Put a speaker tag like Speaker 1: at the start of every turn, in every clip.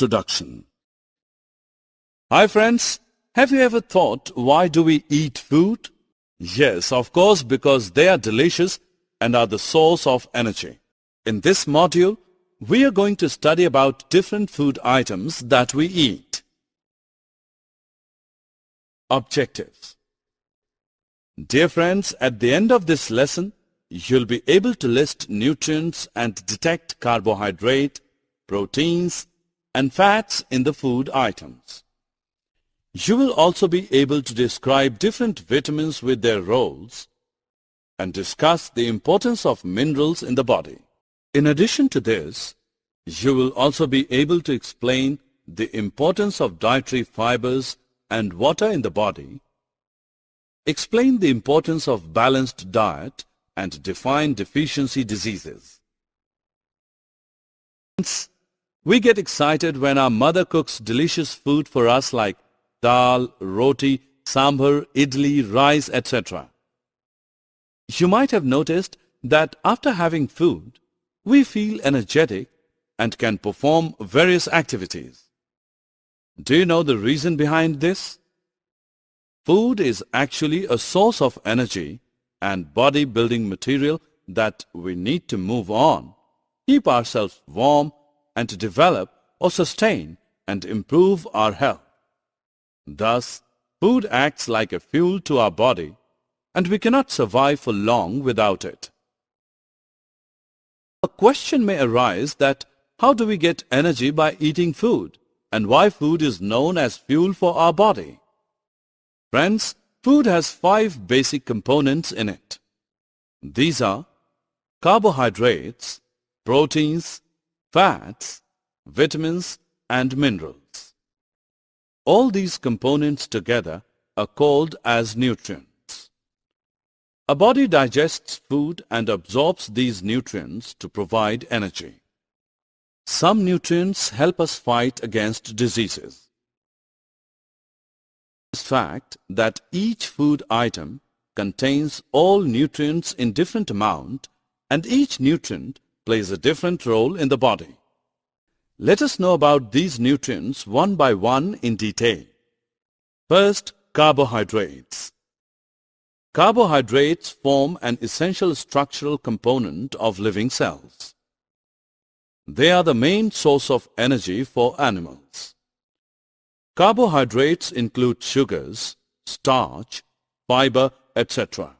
Speaker 1: Introduction. Hi friends, have you ever thought why do we eat food? Yes, of course, because they are delicious and are the source of energy. In this module, we are going to study about different food items that we eat. Objectives. Dear friends, at the end of this lesson, you'll be able to list nutrients and detect carbohydrate, proteins, and fats in the food items. You will also be able to describe different vitamins with their roles and discuss the importance of minerals in the body. In addition to this, you will also be able to explain the importance of dietary fibers and water in the body, explain the importance of balanced diet, and define deficiency diseases. We get excited when our mother cooks delicious food for us like dal, roti, sambar, idli, rice, etc. You might have noticed that after having food, we feel energetic and can perform various activities. Do you know the reason behind this? Food is actually a source of energy and body-building material that we need to move on, keep ourselves warm, and to develop or sustain and improve our health. Thus, food acts like a fuel to our body, and we cannot survive for long without it. A question may arise that how do we get energy by eating food, and why food is known as fuel for our body? Friends, food has 5 basic components in it. These are carbohydrates, proteins, fats, vitamins, and minerals. All these components together are called as nutrients. A body digests food and absorbs these nutrients to provide energy. Some nutrients help us fight against diseases. The fact that each food item contains all nutrients in different amount and each nutrient plays a different role in the body. Let us know about these nutrients one by one in detail. First, carbohydrates. Carbohydrates form an essential structural component of living cells. They are the main source of energy for animals. Carbohydrates include sugars, starch, fiber, etc.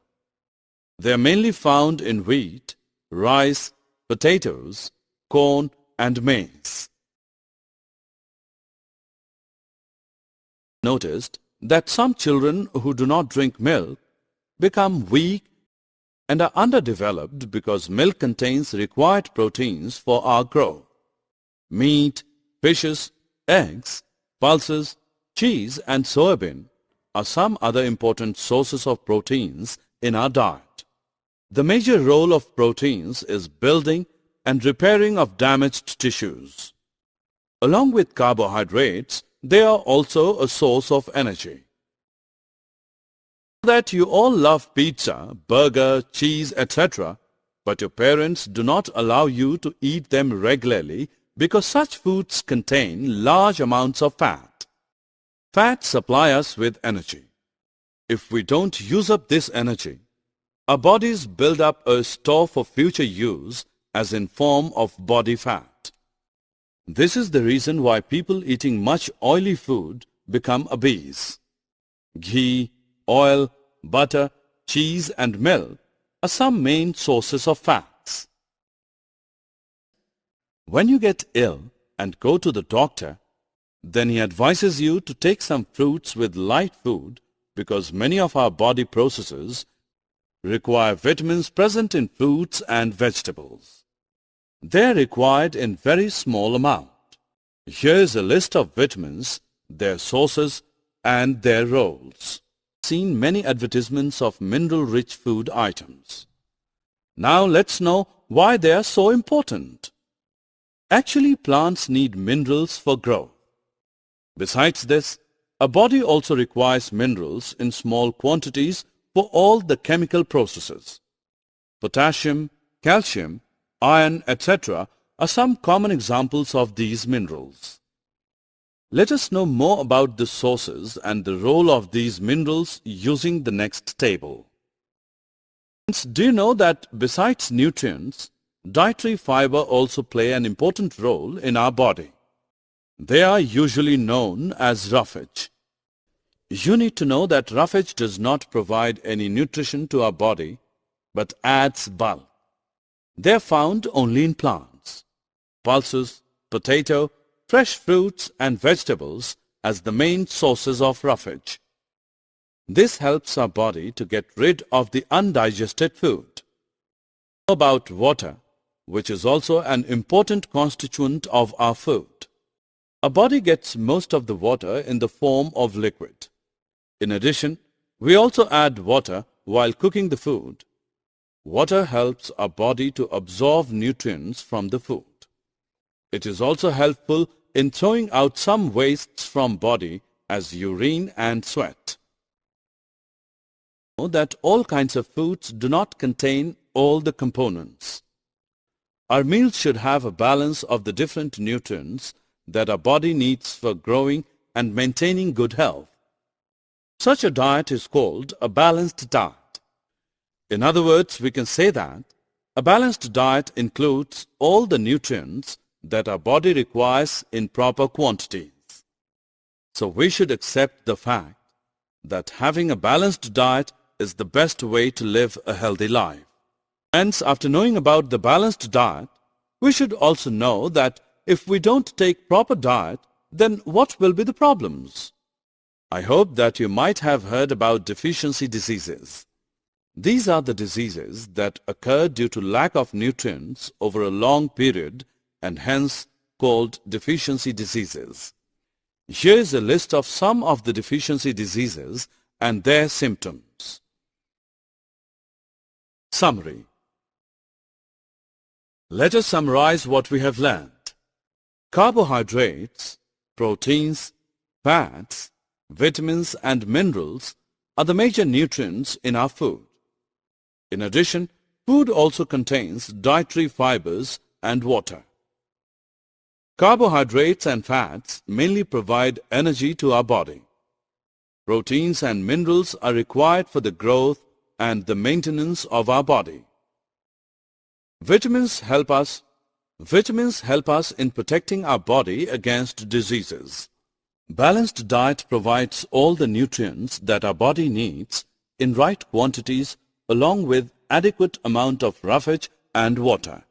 Speaker 1: They are mainly found in wheat, rice, potatoes, corn, and maize. Noticed that some children who do not drink milk become weak and are underdeveloped because milk contains required proteins for our growth. Meat, fishes, eggs, pulses, cheese, and soybean are some other important sources of proteins in our diet. The major role of proteins is building and repairing of damaged tissues. Along with carbohydrates, they are also a source of energy. That you all love pizza, burger, cheese, etc., but your parents do not allow you to eat them regularly because such foods contain large amounts of fat. Fats supply us with energy. If we don't use up this energy, our bodies build up a store for future use as in form of body fat. This is the reason why people eating much oily food become obese. Ghee, oil, butter, cheese, and milk are some main sources of fats. When you get ill and go to the doctor, then he advises you to take some fruits with light food because many of our body processes require vitamins present in fruits and vegetables. They are required in very small amount. Here is a list of vitamins, their sources, and their roles. Seen many advertisements of mineral-rich food items. Now let's know why they are so important. Actually, plants need minerals for growth. Besides this, a body also requires minerals in small quantities for all the chemical processes. Potassium, calcium, iron, etc. are some common examples of these minerals. Let us know more about the sources and the role of these minerals using the next table. Do you know that besides nutrients, dietary fiber also play an important role in our body? They are usually known as roughage. You need to know that roughage does not provide any nutrition to our body, but adds bulk. They are found only in plants, pulses, potato, fresh fruits and vegetables as the main sources of roughage. This helps our body to get rid of the undigested food. About water, which is also an important constituent of our food. Our body gets most of the water in the form of liquid. In addition, we also add water while cooking the food. Water helps our body to absorb nutrients from the food. It is also helpful in throwing out some wastes from body as urine and sweat. Know that all kinds of foods do not contain all the components. Our meals should have a balance of the different nutrients that our body needs for growing and maintaining good health. Such a diet is called a balanced diet. In other words, we can say that a balanced diet includes all the nutrients that our body requires in proper quantities. So we should accept the fact that having a balanced diet is the best way to live a healthy life. Hence, after knowing about the balanced diet, we should also know that if we don't take proper diet, then what will be the problems? I hope that you might have heard about deficiency diseases. These are the diseases that occur due to lack of nutrients over a long period and hence called deficiency diseases. Here is a list of some of the deficiency diseases and their symptoms. Summary. Let us summarize what we have learned. Carbohydrates, proteins, fats, vitamins and minerals are the major nutrients in our food. In addition, food also contains dietary fibers and water. Carbohydrates and fats mainly provide energy to our body. Proteins and minerals are required for the growth and the maintenance of our body. Vitamins help us in protecting our body against diseases. Balanced diet provides all the nutrients that our body needs in right quantities along with adequate amount of roughage and water.